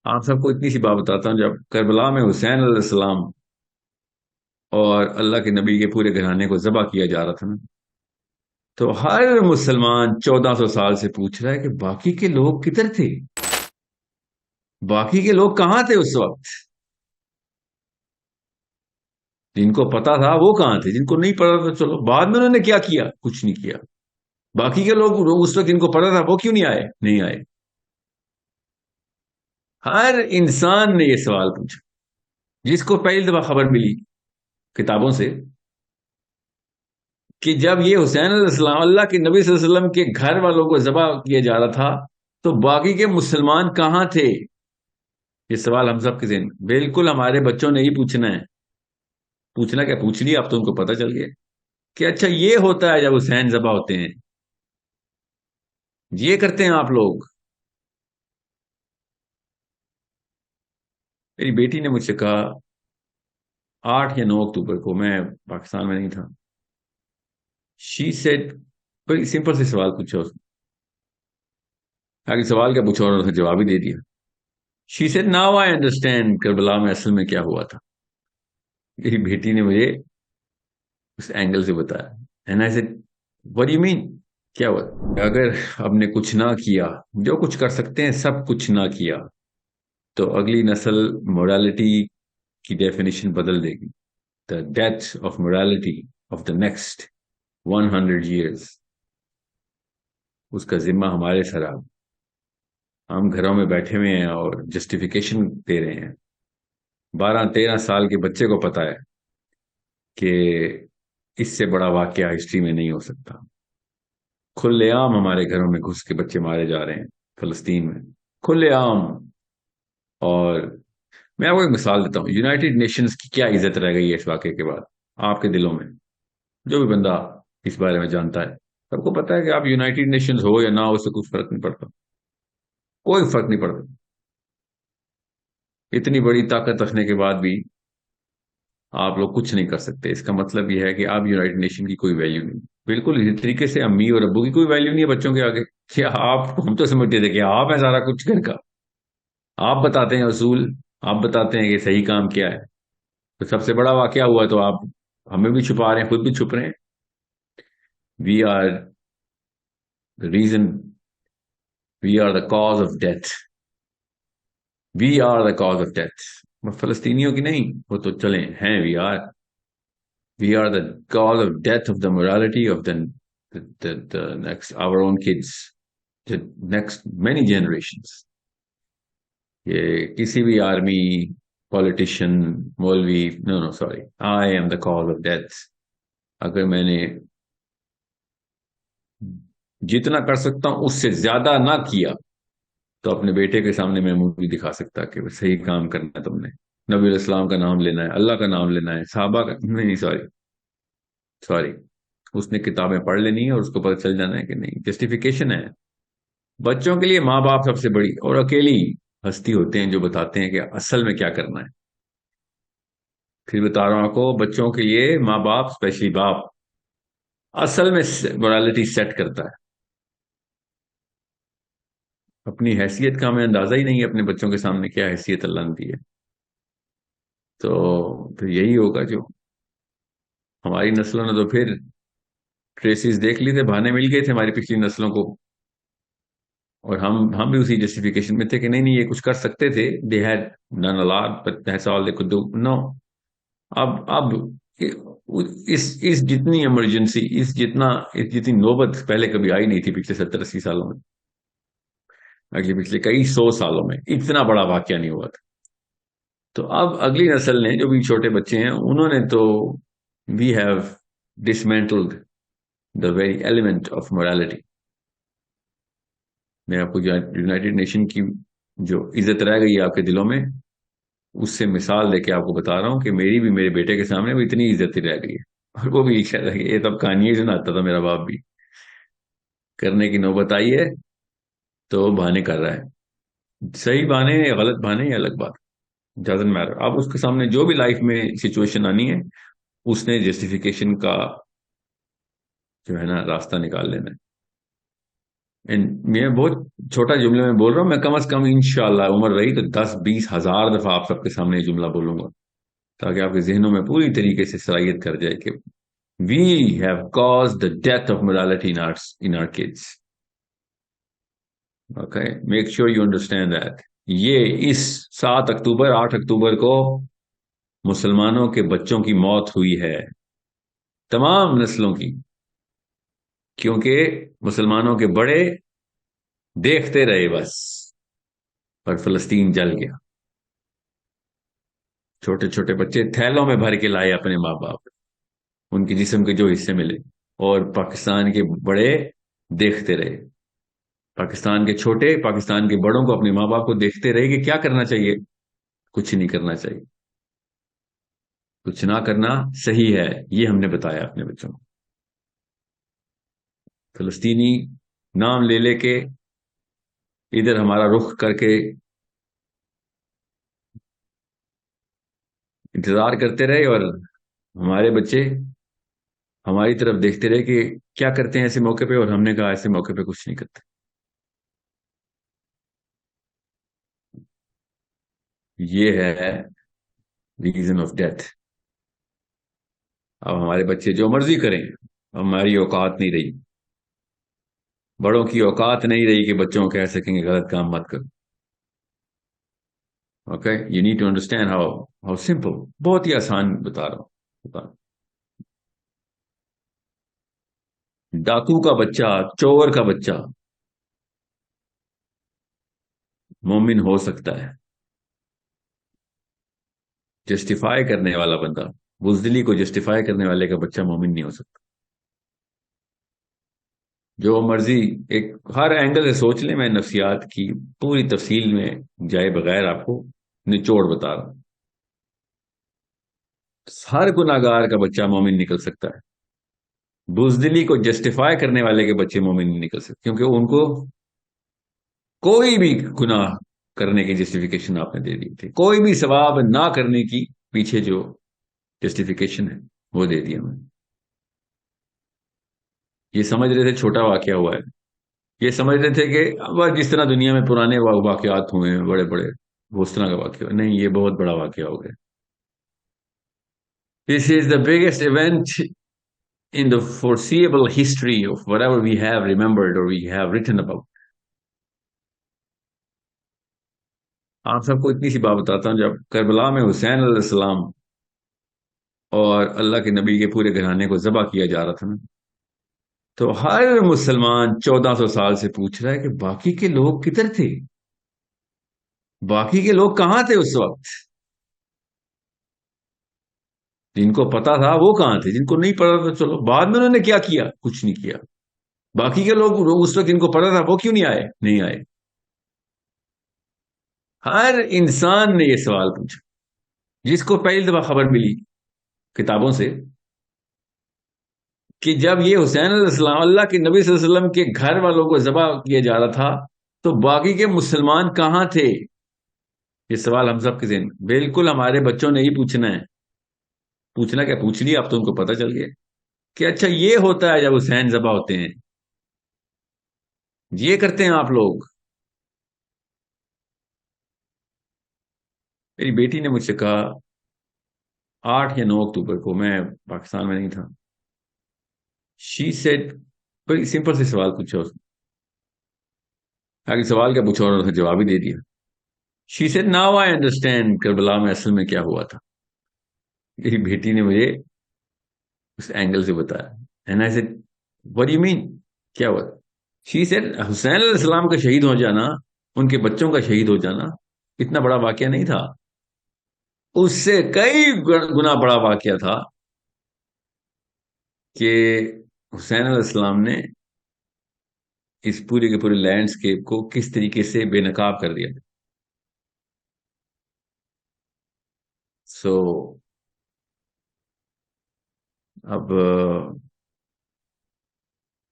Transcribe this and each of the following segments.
آپ سب کو اتنی سی بات بتاتا ہوں، جب کربلا میں حسین علیہ السلام اور اللہ کے نبی کے پورے گھرانے کو ذبح کیا جا رہا تھا نا، تو ہر مسلمان 1400 سال سے پوچھ رہا ہے کہ باقی کے لوگ کدھر تھے؟ باقی کے لوگ کہاں تھے اس وقت؟ جن کو پتا تھا وہ کہاں تھے؟ جن کو نہیں پتا تھا چلو بعد میں انہوں نے کیا کیا؟ کچھ نہیں کیا۔ باقی کے لوگ اس وقت جن کو پتا تھا وہ کیوں نہیں آئے؟ نہیں آئے۔ ہر انسان نے یہ سوال پوچھا، جس کو پہلی دفعہ خبر ملی کتابوں سے کہ جب یہ حسین علیہ السلام اللہ کے نبی صلی اللہ علیہ وسلم کے گھر والوں کو ذبح کیا جا رہا تھا، تو باقی کے مسلمان کہاں تھے؟ یہ سوال ہم سب کے ذہن میں، بالکل ہمارے بچوں نے ہی پوچھنا ہے۔ پوچھنا کیا پوچھ لیا، اب تو ان کو پتہ چل گیا کہ اچھا یہ ہوتا ہے جب حسین ذبح ہوتے ہیں، یہ کرتے ہیں آپ لوگ۔ میری بیٹی نے مجھ سے کہا 8 یا 9 اکتوبر کو، میں پاکستان میں نہیں تھا، شی سیڈ، کوئی سمپل سے سوال پوچھا اس نے، آگے سوال کیا پوچھا اور اس نے جواب ہی دے دیا۔ She said now I understand Karbala میں اصل میں کیا ہوا تھا۔ میری بیٹی نے مجھے اس اینگل سے بتایا، and I said what do you mean؟ کیا ہوا؟ اگر ہم نے کچھ نہ کیا، جو کچھ کر سکتے ہیں سب کچھ نہ کیا، تو اگلی نسل مورالٹی کی ڈیفینیشن بدل دے گی۔ The death of morality of the next 100 years، اس کا ذمہ ہمارے سر آ۔ ہم گھروں میں بیٹھے ہوئے ہیں اور جسٹیفیکیشن دے رہے ہیں۔ 12-13 سال کے بچے کو پتا ہے کہ اس سے بڑا واقعہ ہسٹری میں نہیں ہو سکتا۔ کھلے عام ہمارے گھروں میں گھس کے بچے مارے جا رہے ہیں فلسطین میں، کھلے عام۔ اور میں آپ کو ایک مثال دیتا ہوں، یونائٹڈ نیشنز کی کیا عزت رہ گئی ہے اس واقعے کے بعد آپ کے دلوں میں؟ جو بھی بندہ اس بارے میں جانتا ہے، سب کو پتا ہے کہ آپ یونائٹڈ نیشنز ہو یا نہ ہو، اس سے کچھ فرق نہیں پڑتا، کوئی فرق نہیں پڑتا۔ اتنی بڑی طاقت رکھنے کے بعد بھی آپ لوگ کچھ نہیں کر سکتے، اس کا مطلب یہ ہے کہ آپ یونائٹڈ نیشن کی کوئی ویلیو نہیں۔ بالکل اسی طریقے سے امی اور ابو کی کوئی ویلیو نہیں ہے بچوں کے آگے، کہ آپ، ہم تو سمجھتے تھے کہ آپ ہیں سارا کچھ گھر کا، آپ بتاتے ہیں اصول، آپ بتاتے ہیں کہ صحیح کام کیا ہے۔ تو سب سے بڑا واقعہ ہوا تو آپ ہمیں بھی چھپا رہے ہیں، خود بھی چھپ رہے ہیں۔ We are the reason, we are the cause of death, we are the cause of death. فلسطینیوں کی نہیں، وہ تو چلیں ہیں، we are the cause of death of the morality of the next our own kids, the next many generations۔ یہ کسی بھی آرمی، پولیٹیشین، مولوی، نو no sorry, I am the cause of death۔ اگر میں نے جتنا کر سکتا ہوں اس سے زیادہ نہ کیا، تو اپنے بیٹے کے سامنے میں منہ نہیں دکھا سکتا کہ صحیح کام کرنا ہے، تم نے نبی علیہ السلام کا نام لینا ہے، اللہ کا نام لینا ہے، صحابہ کا نہیں، سوری، اس نے کتابیں پڑھ لینی ہے اور اس کو پتہ چل جانا ہے کہ نہیں، جسٹیفیکیشن ہے۔ بچوں کے لیے ماں باپ سب سے بڑی اور اکیلی ہستی ہوتے ہیں جو بتاتے ہیں کہ اصل میں کیا کرنا ہے۔ پھر بتا رہا ہوں آپ کو، بچوں کے لیے ماں باپ، اسپیشلی باپ، اصل میں مورالٹی سیٹ کرتا ہے۔ اپنی حیثیت کا ہمیں اندازہ ہی نہیں ہے، اپنے بچوں کے سامنے کیا حیثیت اللہ نے دی ہے۔ تو پھر یہی ہوگا جو ہماری نسلوں نے تو پھر ٹریسز دیکھ لی تھے، بہانے مل گئے تھے ہماری پچھلی نسلوں کو، اور ہم بھی اسی جسٹیفیکیشن میں تھے کہ نہیں یہ کچھ کر سکتے تھے، they had done a lot but that's all they could do۔ no، اب اس جتنی ایمرجنسی، اس جتنی نوبت پہلے کبھی آئی نہیں تھی پچھلے 70-80 سالوں میں، پچھلے کئی 100 سالوں میں اتنا بڑا واقعہ نہیں ہوا تھا۔ تو اب اگلی نسل نے، جو بھی چھوٹے بچے ہیں، انہوں نے تو we have dismantled the very element of morality۔ میں آپ کو یونائٹڈ نیشن کی جو عزت رہ گئی ہے آپ کے دلوں میں، اس سے مثال دے کے آپ کو بتا رہا ہوں کہ میری بھی میرے بیٹے کے سامنے وہ اتنی عزت ہی رہ گئی ہے، اور وہ بھی یہ کہہ رہا ہے کہ یہ تب کہانی سناتا تھا میرا باپ بھی، کرنے کی نوبت آئی ہے تو بہانے کر رہا ہے۔ صحیح بہانے یا غلط بہانے یہ الگ بات، ڈزنٹ میٹر۔ اب اس کے سامنے جو بھی لائف میں سچویشن آنی ہے، اس نے جسٹیفیکیشن کا جو ہے نا راستہ نکال لینا ہے۔ میں بہت چھوٹا جملے میں بول رہا ہوں، میں کم از کم انشاءاللہ عمر رہی تو 10-20 ہزار دفعہ آپ سب کے سامنے یہ جملہ بولوں گا، تاکہ آپ کے ذہنوں میں پوری طریقے سے صلاحیت کر جائے کہ we have caused the death of morality in our kids. Okay, make sure you understand that. یہ اس 7 اکتوبر 8 اکتوبر کو مسلمانوں کے بچوں کی موت ہوئی ہے، تمام نسلوں کی، کیونکہ مسلمانوں کے بڑے دیکھتے رہے بس، اور فلسطین جل گیا. چھوٹے چھوٹے بچے تھیلوں میں بھر کے لائے اپنے ماں باپ، ان کے جسم کے جو حصے ملے، اور پاکستان کے بڑے دیکھتے رہے. پاکستان کے چھوٹے پاکستان کے بڑوں کو، اپنے ماں باپ کو دیکھتے رہے کہ کیا کرنا چاہیے. کچھ نہیں کرنا چاہیے، کچھ نہ کرنا صحیح ہے، یہ ہم نے بتایا اپنے بچوں کو. فلسطینی نام لے لے کے ادھر ہمارا رخ کر کے انتظار کرتے رہے، اور ہمارے بچے ہماری طرف دیکھتے رہے کہ کیا کرتے ہیں ایسے موقع پہ، اور ہم نے کہا ایسے موقع پہ کچھ نہیں کرتے. یہ ہے ریزن آف ڈیتھ. اب ہمارے بچے جو مرضی کریں، ہماری اوقات نہیں رہی، بڑوں کی اوقات نہیں رہی کہ بچوں کو کہہ سکیں گے غلط کام مت کرو. Okay, you need to understand how simple, بہت ہی آسان بتا رہا ہوں. ڈاکو کا بچہ، چور کا بچہ مومن ہو سکتا ہے. جسٹیفائی کرنے والا بندہ، بزدلی کو جسٹیفائی کرنے والے کا بچہ مومن نہیں ہو سکتا. جو مرضی ایک ہر اینگل سے سوچ لیں، میں نفسیات کی پوری تفصیل میں جائے بغیر آپ کو نچوڑ بتا رہا ہوں. ہر گناہگار کا بچہ مومن نکل سکتا ہے. بزدلی کو جسٹیفائی کرنے والے کے بچے مومن نہیں نکل سکتے، کیونکہ ان کو کوئی بھی گناہ کرنے کی جسٹیفیکیشن آپ نے دے دی تھی، کوئی بھی ثواب نہ کرنے کی پیچھے جو جسٹیفیکیشن ہے وہ دے دی ہمیں. یہ سمجھ رہے تھے چھوٹا واقعہ ہوا ہے، یہ سمجھ رہے تھے کہ جس طرح دنیا میں پرانے واقعات ہوئے ہیں بڑے بڑے، وہ اس طرح کا واقعہ نہیں، یہ بہت بڑا واقعہ ہو گیا. This is the biggest event in the foreseeable history of whatever we have remembered or we have written about. آپ سب کو اتنی سی بات بتاتا ہوں، جب کربلا میں حسین علیہ السلام اور اللہ کے نبی کے پورے گھرانے کو ذبح کیا جا رہا تھا نا، تو ہر مسلمان 1400 سال سے پوچھ رہا ہے کہ باقی کے لوگ کدھر تھے، باقی کے لوگ کہاں تھے اس وقت. جن کو پتا تھا وہ کہاں تھے، جن کو نہیں پتا تھا چلو بعد میں انہوں نے کیا کیا، کچھ نہیں کیا. باقی کے لوگ اس وقت جن کو پتا تھا وہ کیوں نہیں آئے، نہیں آئے. ہر انسان نے یہ سوال پوچھا، جس کو پہلی دفعہ خبر ملی کتابوں سے کہ جب یہ حسین علیہ السلام اللہ کے نبی صلی اللہ علیہ وسلم کے گھر والوں کو ذبح کیا جا رہا تھا، تو باقی کے مسلمان کہاں تھے. یہ سوال ہم سب کے ذہن، بالکل ہمارے بچوں نے ہی پوچھنا ہے. پوچھنا کیا، پوچھ لیا اب تو ان کو پتہ چل گیا کہ اچھا یہ ہوتا ہے جب حسین ذبح ہوتے ہیں، یہ کرتے ہیں آپ لوگ. میری بیٹی نے مجھ سے کہا 8 یا 9 اکتوبر کو، میں پاکستان میں نہیں تھا. شی سیڈ، کوئی سمپل سے سوال پوچھا اس نے، آگے سوال کیا پوچھا اور جواب ہی دے دیا. She said now I understand Karbala میں اصل میں کیا ہوا تھا. میری بیٹی نے مجھے اس اینگل سے بتایا. And I said what do you mean؟ کیا ہوا؟ شی سیڈ حسین علیہ السلام کا شہید ہو جانا، ان کے بچوں کا شہید ہو جانا اتنا بڑا واقعہ نہیں تھا، اس سے کئی گنا بڑا واقعہ تھا کہ حسین علیہ السلام نے اس پورے کے پورے لینڈسکیپ کو کس طریقے سے بے نقاب کر دیا. سو اب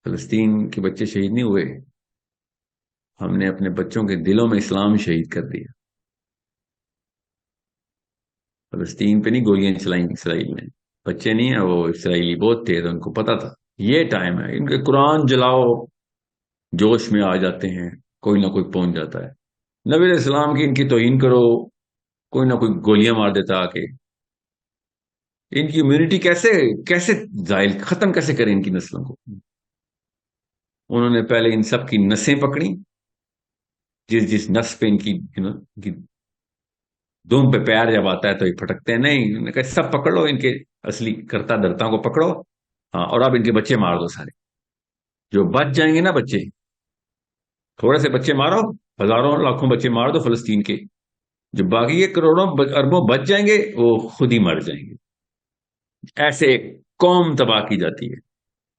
فلسطین کے بچے شہید نہیں ہوئے، ہم نے اپنے بچوں کے دلوں میں اسلام شہید کر دیا. فلسطین پہ نہیں گولیاں چلائیں اسرائیل نے، بچے نہیں ہیں وہ، اسرائیلی بہت تھے تو ان کو پتا تھا یہ ٹائم ہے، ان کے قرآن جلاؤ، جوش میں آ جاتے ہیں، کوئی نہ کوئی پہنچ جاتا ہے۔ نبی علیہ السلام کی ان کی توہین کرو، کوئی نہ کوئی گولیاں مار دیتا آ کے۔ ان کی امیونٹی کیسے کیسے زائل ختم کیسے کریں ان کی نسلوں کو؟ انہوں نے پہلے ان سب کی نسیں پکڑی، جس جس نس پہ ان کی دم پہ پیر جب آتا ہے تو یہ پھٹکتے ہیں نہیں، انہوں نے کہا سب پکڑ لو، ان کے اصلی کرتا درتا کو پکڑو، ہاں، اور اب ان کے بچے مار دو سارے، جو بچ جائیں گے نا بچے، تھوڑے سے بچے مارو، ہزاروں لاکھوں بچے مار دو فلسطین کے، جو باقی یہ کروڑوں اربوں بچ جائیں گے وہ خود ہی مر جائیں گے۔ ایسے ایک قوم تباہ کی جاتی ہے۔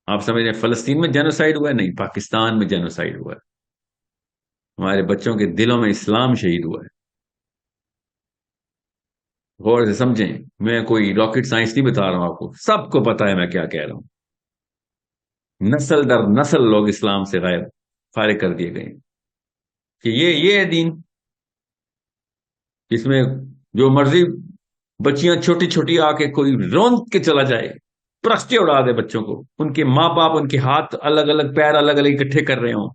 آپ سمجھ رہے ہیں فلسطین میں جینوسائیڈ ہوا ہے؟ نہیں، پاکستان میں جینوسائیڈ ہوا ہے، ہمارے بچوں کے دلوں میں اسلام شہید ہوا ہے۔ غور سے سمجھیں، میں کوئی راکٹ سائنس نہیں بتا رہا ہوں آپ کو، سب کو پتا ہے میں کیا کہہ رہا ہوں۔ نسل در نسل لوگ اسلام سے غیر فارغ کر دیے گئے کہ یہ ہے دین، جس میں جو مرضی بچیاں چھوٹی چھوٹی آ کے کوئی رون کے چلا جائے، پرستے اڑا دے بچوں کو، ان کے ماں باپ ان کے ہاتھ الگ الگ پیر الگ الگ اکٹھے کر رہے ہوں۔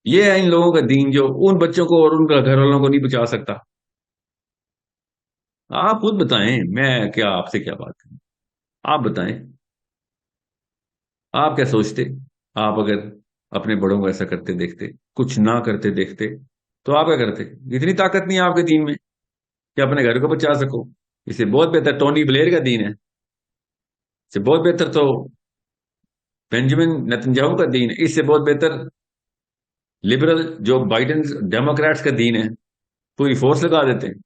یہ ہے ان لوگوں کا دین جو ان بچوں کو اور ان کا گھر والوں کو نہیں بچا سکتا۔ آپ خود بتائیں، میں کیا آپ سے کیا بات کروں؟ آپ بتائیں، آپ کیا سوچتے؟ آپ اگر اپنے بڑوں کو ایسا کرتے دیکھتے، کچھ نہ کرتے دیکھتے، تو آپ کیا کرتے؟ اتنی طاقت نہیں ہے آپ کے دین میں کہ اپنے گھر کو بچا سکو۔ اس سے بہت بہتر ٹونی بلیر کا دین ہے، اس سے بہت بہتر تو بینجامن نتنجاہو کا دین ہے، اس سے بہت بہتر لبرل جو بائیڈن ڈیموکریٹس کا دین ہے، پوری فورس لگا دیتے ہیں۔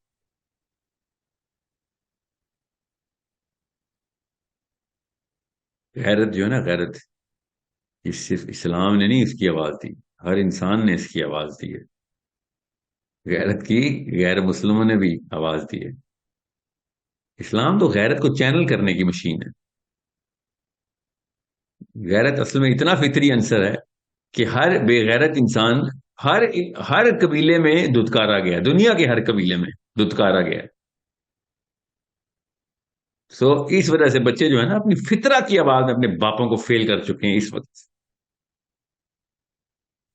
غیرت جو ہے نا، غیرت، اس صرف اسلام نے نہیں اس کی آواز دی، ہر انسان نے اس کی آواز دی ہے۔ غیرت کی غیر مسلموں نے بھی آواز دی ہے۔ اسلام تو غیرت کو چینل کرنے کی مشین ہے۔ غیرت اصل میں اتنا فطری عنصر ہے کہ ہر بے غیرت انسان ہر ہر قبیلے میں دھتکارا گیا، دنیا کے ہر قبیلے میں دھتکارا گیا۔ سو اس وجہ سے بچے جو ہے نا اپنی فطرت کی آواز میں اپنے باپوں کو فیل کر چکے ہیں اس وقت۔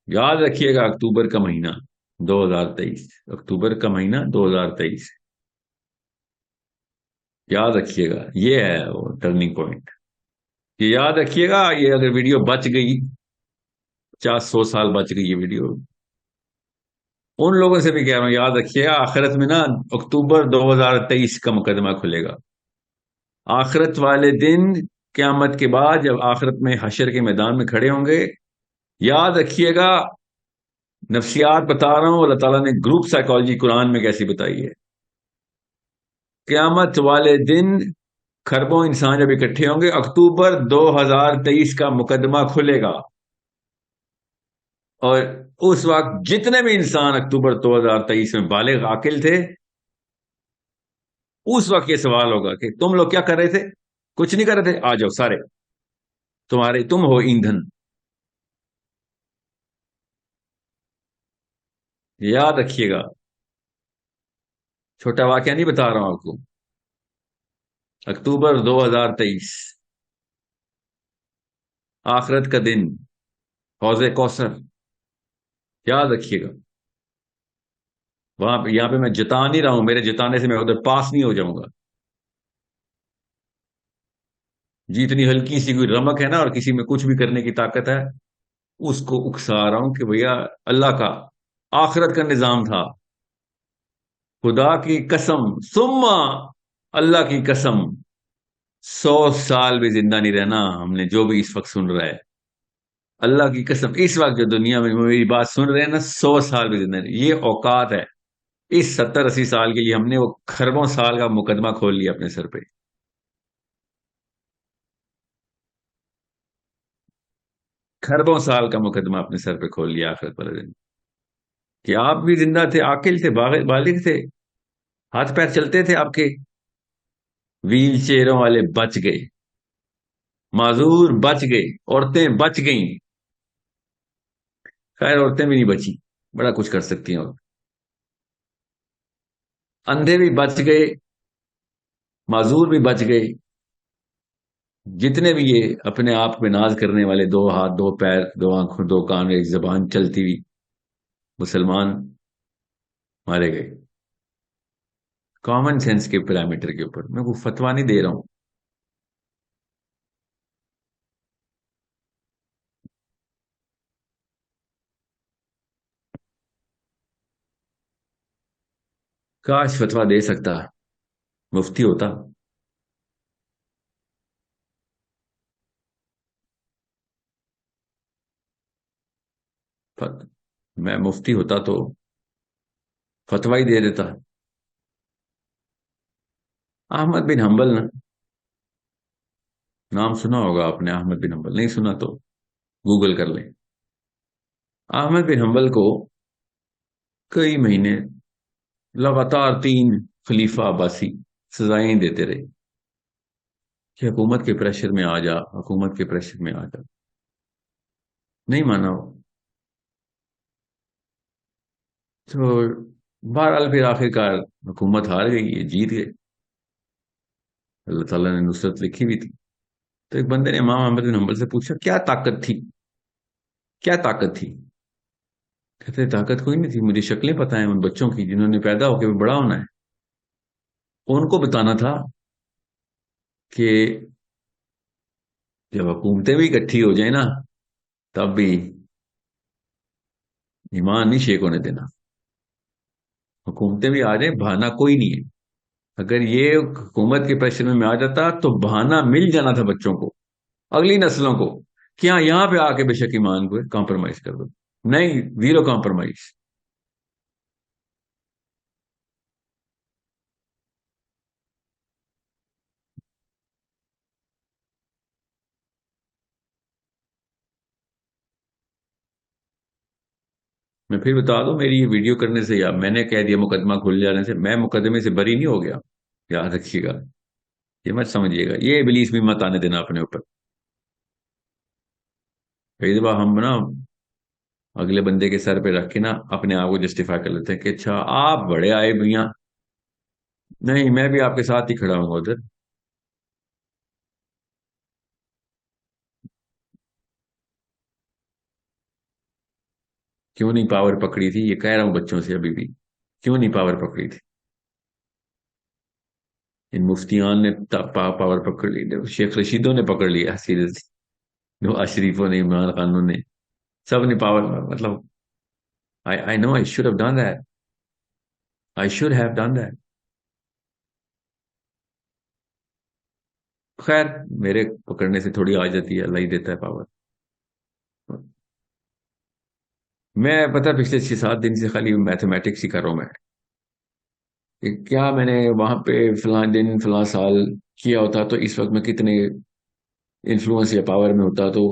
یاد رکھیے گا، اکتوبر کا مہینہ 2023، اکتوبر کا مہینہ 2023، یاد رکھیے گا، یہ ہے وہ ٹرننگ پوائنٹ۔ یہ یاد رکھیے گا، یہ اگر ویڈیو بچ گئی، 50-100 سال بچ گئی یہ ویڈیو، ان لوگوں سے بھی کہہ رہا ہوں یاد رکھیے گا، آخرت میں نا اکتوبر 2023 کا مقدمہ کھلے گا۔ آخرت والے دن، قیامت کے بعد جب آخرت میں حشر کے میدان میں کھڑے ہوں گے، یاد رکھیے گا، نفسیات بتا رہا ہوں، اللہ تعالیٰ نے گروپ سائیکالوجی قرآن میں کیسی بتائی ہے۔ قیامت والے دن کھربوں انسان جب اکٹھے ہوں گے، اکتوبر 2023 کا مقدمہ کھلے گا، اور اس وقت جتنے بھی انسان اکتوبر 2023 میں بالغ عاقل تھے، اس وقت یہ سوال ہوگا کہ تم لوگ کیا کر رہے تھے؟ کچھ نہیں کر رہے تھے، آ جاؤ سارے، تم ہو ایندھن۔ یاد رکھیے گا، چھوٹا واقعہ نہیں بتا رہا ہوں آپ کو، اکتوبر 2023، آخرت کا دن، حوض کوثر، یاد رکھیے گا۔ وہاں پہ یہاں پہ میں جتا نہیں رہا ہوں، میرے جتانے سے میں ادھر پاس نہیں ہو جاؤں گا۔ جتنی ہلکی سی کوئی رمک ہے نا اور کسی میں کچھ بھی کرنے کی طاقت ہے، اس کو اکسا رہا ہوں کہ بھیا اللہ کا آخرت کا نظام تھا، خدا کی قسم، ثم اللہ کی قسم، 100 سال بھی زندہ نہیں رہنا ہم نے، جو بھی اس وقت سن رہا ہے، اللہ کی قسم، اس وقت جو دنیا میں میری بات سن رہے ہیں نا، 100 سال بھی زندہ نہیں، یہ اوقات ہے۔ اس 70-80 سال کے لیے ہم نے وہ کھربوں سال کا مقدمہ کھول لیا اپنے سر پہ۔ کھربوں سال کا مقدمہ اپنے سر پہ کھول لیا آخرت والے دن، کہ آپ بھی زندہ تھے، عاقل تھے، بالغ تھے، ہاتھ پیر چلتے تھے آپ کے، ویل چیئروں والے بچ گئے، معذور بچ گئے، عورتیں بچ گئیں، خیر عورتیں بھی نہیں بچی، بڑا کچھ کر سکتی ہیں، اور اندھے بھی بچ گئے، معذور بھی بچ گئے، جتنے بھی یہ اپنے آپ پہ ناز کرنے والے، 2 ہاتھ 2 پیر 2 آنکھوں 2 کان 1 زبان چلتی ہوئی مسلمان مارے گئے کامن سینس کے پیرامیٹر کے اوپر. میں کوئی فتوا نہیں دے رہا ہوں. کاش فتوا دے سکتا، مفتی ہوتا. میں مفتی ہوتا تو فتوا ہی دے دیتا. احمد بن حنبل نا، نام سنا ہوگا آپ نے احمد بن حنبل، نہیں سنا تو گوگل کر لیں. احمد بن حنبل کو کئی مہینے لگاتار 3 خلیفہ عباسی سزائیں دیتے رہے کہ حکومت کے پریشر میں آ جا، حکومت کے پریشر میں آ جا. نہیں مانا وہ. تو بہرحال پھر آخر کار حکومت ہار گئی، یہ جیت گئے. اللہ تعالیٰ نے نصرت لکھی ہوئی تھی. تو ایک بندے نے امام احمد بن حنبل سے پوچھا کیا طاقت تھی، کیا طاقت تھی؟ کہتے طاقت کوئی نہیں تھی، مجھے شکلیں پتہ ہیں ان بچوں کی جنہوں نے پیدا ہو کے بڑا ہونا ہے. ان کو بتانا تھا کہ جب حکومتیں بھی اکٹھی ہو جائیں نا، تب بھی ایمان نہیں شیک ہونے دینا. حکومتیں بھی آ جائیں، بہانا کوئی نہیں ہے. اگر یہ حکومت کے پریشر میں آ جاتا تو بہانا مل جانا تھا بچوں کو، اگلی نسلوں کو، کہ ہاں یہاں پہ آ کے بے شک ایمان کو کمپرومائز کر دو. نہیں، زیرو کمپرومائز. میں پھر بتا دوں، میری یہ ویڈیو کرنے سے یا میں نے کہہ دیا مقدمہ کھل جانے سے میں مقدمے سے بری نہیں ہو گیا. یاد رکھیے گا، یہ مت سمجھیے گا، یہ ابلیس بھی مت آنے دینا اپنے اوپر. کئی دفعہ ہم نا اگلے بندے کے سر پہ رکھ کے نا اپنے آپ کو جسٹیفائی کر لیتے ہیں کہ اچھا آپ بڑے آئے میاں، نہیں میں بھی آپ کے ساتھ ہی کھڑا ہوں گا ادھر. کیوں نہیں پاور پکڑی تھی، یہ کہہ رہا ہوں بچوں سے ابھی بھی، کیوں نہیں پاور پکڑی تھی؟ ان مفتیان نے پاور پکڑ لی، شیخ رشیدوں نے پکڑ لیا سیریسلی، نواز شریفوں نے، عمران خانوں نے، سب نے پاور. مطلب I know I should have done that. I should have done that. خیر میرے پکڑنے سے تھوڑی آ جاتی ہے، اللہ ہی دیتا ہے پاور. میں پتہ پچھلے 6 7 دن سے خالی میتھمیٹکس ہی کر رہا ہوں میں، کہ کیا میں نے وہاں پہ فلاں دن فلاں سال کیا ہوتا تو اس وقت میں کتنے انفلوئنس یا پاور میں ہوتا تو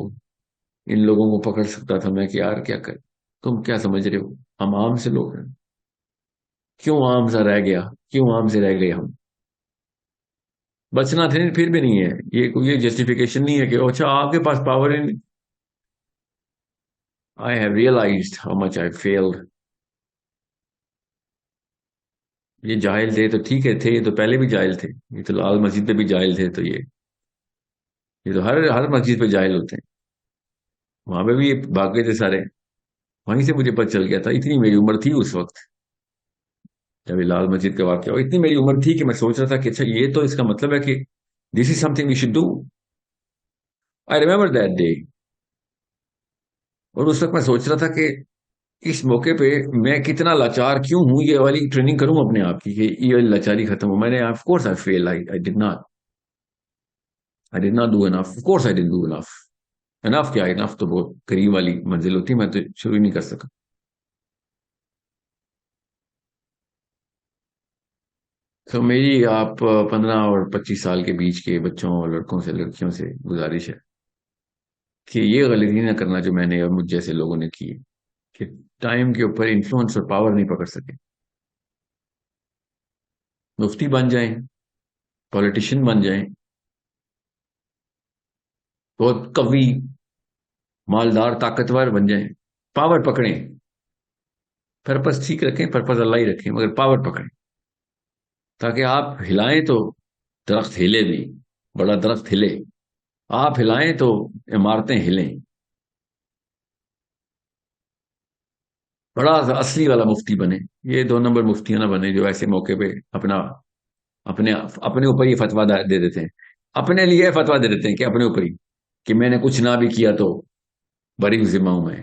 ان لوگوں کو پکڑ سکتا تھا میں، کہ یار کیا کر. تم کیا سمجھ رہے ہو، ہم عام سے لوگ ہیں. کیوں عام سا رہ گیا، کیوں عام سے رہ گئے ہم؟ بچنا تھے پھر بھی نہیں ہے یہ کوئی، یہ جسٹیفیکیشن نہیں ہے کہ اچھا آپ کے پاس پاور ہے. I have realised how much I felt. یہ جاہل تھے تو ٹھیک ہے، تھے یہ تو پہلے بھی جاہل تھے، یہ تو لال مسجد پہ بھی جاہل تھے، تو یہ تو ہر ہر مسجد پہ جاہل ہوتے ہیں. وہاں پہ بھی یہ بھاگ گئے تھے سارے. وہیں سے مجھے پتہ چل گیا تھا، اتنی میری عمر تھی اس وقت جب یہ لال مسجد کا واقعہ ہوا، اتنی میری عمر تھی کہ میں سوچ رہا تھا کہ اچھا یہ تو اس کا مطلب ہے کہ this is something we should do. I remember that day. اور اس وقت میں سوچ رہا تھا کہ اس موقع پہ میں کتنا لاچار کیوں ہوں، یہ والی ٹریننگ کروں اپنے آپ کی کہ یہ لاچاری ختم ہو. میں نے of course I feel, I did not do enough. Of course I didn't do enough. Enough کیا، انف تو بہت قریب والی منزل ہوتی ہے، میں تو شروع ہی نہیں کر سکا. تو میری آپ 15 اور 25 سال کے بیچ کے بچوں اور لڑکوں سے لڑکیوں سے گزارش ہے کہ یہ غلطی نہ کرنا جو میں نے اور مجھ جیسے لوگوں نے کی ہے، کہ ٹائم کے اوپر انفلوئنس اور پاور نہیں پکڑ سکے. مفتی بن جائیں، پولیٹیشین بن جائیں، بہت قوی مالدار طاقتور بن جائیں، پاور پکڑیں. پرپس ٹھیک رکھیں، پرپس اللہ ہی رکھیں، مگر پاور پکڑیں تاکہ آپ ہلائیں تو درخت ہلے بھی، بڑا درخت ہلے. آپ ہلائیں تو عمارتیں ہلیں. بڑا اصلی والا مفتی بنے. یہ 2 نمبر مفتیاں نہ بنے جو ایسے موقع پہ اپنا اپنے اپنے اوپر ہی فتویٰ دے دیتے ہیں. اپنے لیے فتویٰ دے دیتے ہیں کہ اپنے اوپر ہی، کہ میں نے کچھ نہ بھی کیا تو بری ذمہ ہوں میں.